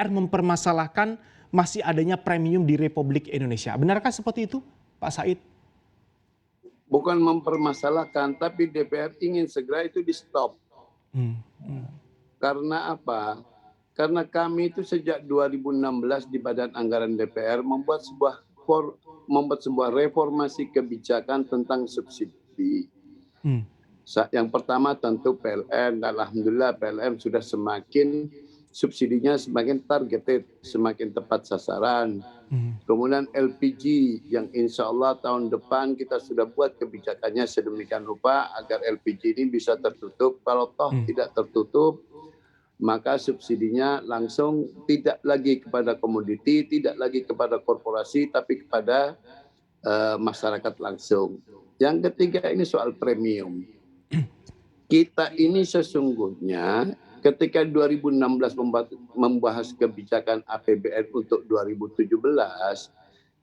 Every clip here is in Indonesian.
DPR mempermasalahkan masih adanya premium di Republik Indonesia. Benarkah seperti itu, Pak Said? Bukan mempermasalahkan, tapi DPR ingin segera itu di-stop. Karena apa? Karena kami itu sejak 2016 di Badan Anggaran DPR membuat sebuah reformasi kebijakan tentang subsidi. Yang pertama tentu PLN, dan alhamdulillah PLN sudah subsidinya semakin targeted, semakin tepat sasaran. Kemudian LPG yang insya Allah tahun depan kita sudah buat kebijakannya sedemikian rupa agar LPG ini bisa tertutup. Kalau toh tidak tertutup, maka subsidinya langsung tidak lagi kepada komoditi, tidak lagi kepada korporasi, tapi kepada masyarakat langsung. Yang ketiga ini soal premium. Kita ini sesungguhnya ketika 2016 membahas kebijakan APBN untuk 2017,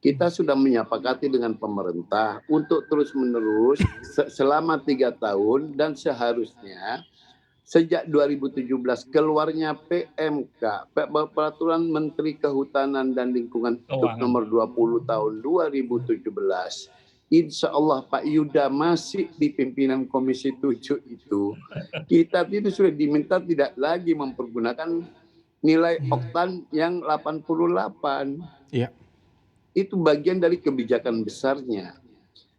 kita sudah menyepakati dengan pemerintah untuk terus-menerus selama 3 tahun dan seharusnya sejak 2017 keluarnya PMK, Peraturan Menteri Kehutanan dan Lingkungan Hidup nomor 20 tahun 2017. Insya Allah Pak Yuda masih di pimpinan Komisi 7 itu. Kita itu sudah diminta tidak lagi mempergunakan nilai oktan yang 88. Iya. Itu bagian dari kebijakan besarnya.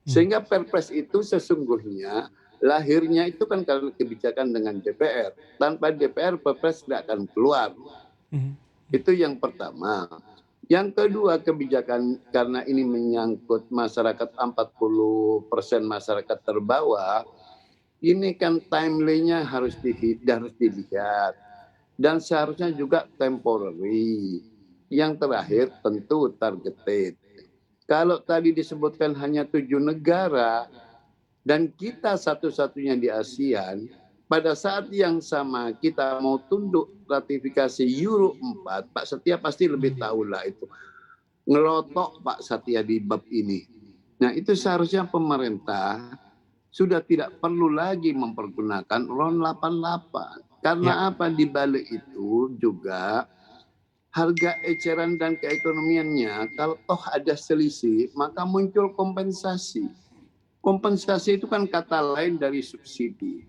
Sehingga Perpres itu sesungguhnya lahirnya itu kan karena kebijakan dengan DPR. Tanpa DPR Perpres tidak akan keluar. Itu yang pertama. Yang kedua kebijakan karena ini menyangkut masyarakat 40% masyarakat terbawah, ini kan timeline-nya harus dilihat. Dan seharusnya juga temporary. Yang terakhir tentu targeted. Kalau tadi disebutkan hanya 7 negara dan kita satu-satunya di ASEAN, pada saat yang sama kita mau tunduk ratifikasi Euro 4, Pak Setia pasti lebih tahu lah itu. Ngelotok Pak Setia di bab ini. Nah itu seharusnya pemerintah sudah tidak perlu lagi mempergunakan RON 88. Karena apa? Di balik itu juga harga eceran dan keekonomiannya, kalau toh ada selisih, maka muncul kompensasi. Kompensasi itu kan kata lain dari subsidi.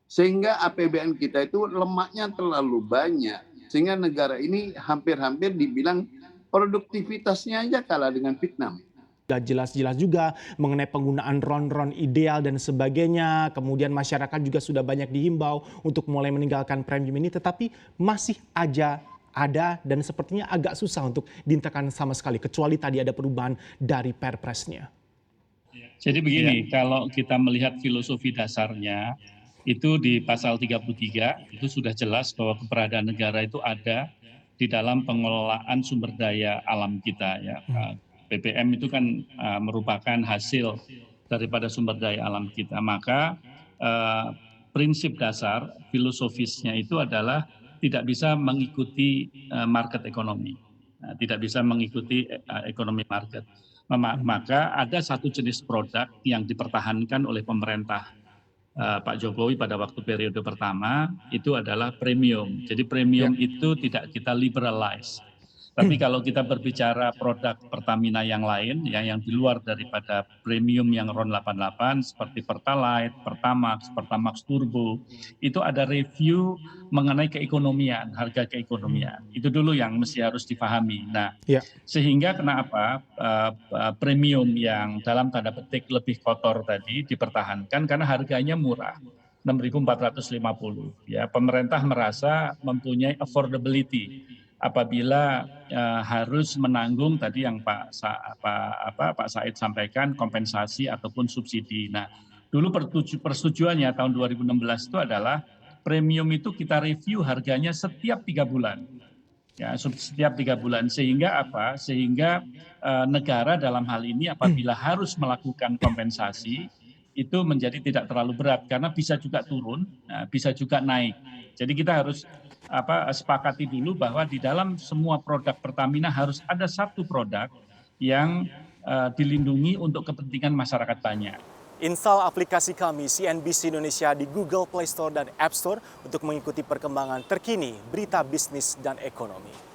Sehingga APBN kita itu lemaknya terlalu banyak. Sehingga negara ini hampir-hampir dibilang produktivitasnya aja kalah dengan Vietnam. Sudah jelas-jelas juga mengenai penggunaan RON-RON ideal dan sebagainya. Kemudian masyarakat juga sudah banyak dihimbau untuk mulai meninggalkan premium ini. Tetapi masih aja ada dan sepertinya agak susah untuk dihentikan sama sekali. Kecuali tadi ada perubahan dari Perpresnya. Jadi begini, kalau kita melihat filosofi dasarnya, itu di pasal 33 itu sudah jelas bahwa keberadaan negara itu ada di dalam pengelolaan sumber daya alam kita ya. BBM itu kan merupakan hasil daripada sumber daya alam kita. Maka prinsip dasar filosofisnya itu adalah tidak bisa mengikuti market ekonomi. Tidak bisa mengikuti ekonomi market. Maka ada satu jenis produk yang dipertahankan oleh pemerintah Pak Jokowi pada waktu periode pertama itu adalah premium. Jadi premium itu tidak kita liberalize. Tapi kalau kita berbicara produk Pertamina yang lain, yang di luar daripada premium yang RON 88 seperti Pertalite, Pertamax Turbo, itu ada review mengenai keekonomian, harga keekonomian. Itu dulu yang mesti harus dipahami. Nah, sehingga kenapa premium yang dalam tanda petik lebih kotor tadi dipertahankan karena harganya murah. 6.450 ya, pemerintah merasa mempunyai affordability apabila harus menanggung tadi yang Pak Said sampaikan kompensasi ataupun subsidi. Nah, dulu persetujuannya tahun 2016 itu adalah premium itu kita review harganya setiap 3 bulan. Ya, setiap 3 bulan sehingga apa? Sehingga negara dalam hal ini apabila harus melakukan kompensasi itu menjadi tidak terlalu berat karena bisa juga turun, bisa juga naik. Jadi kita harus sepakati dulu bahwa di dalam semua produk Pertamina harus ada satu produk yang dilindungi untuk kepentingan masyarakat banyak. Install aplikasi kami CNBC Indonesia di Google Play Store dan App Store untuk mengikuti perkembangan terkini berita bisnis dan ekonomi.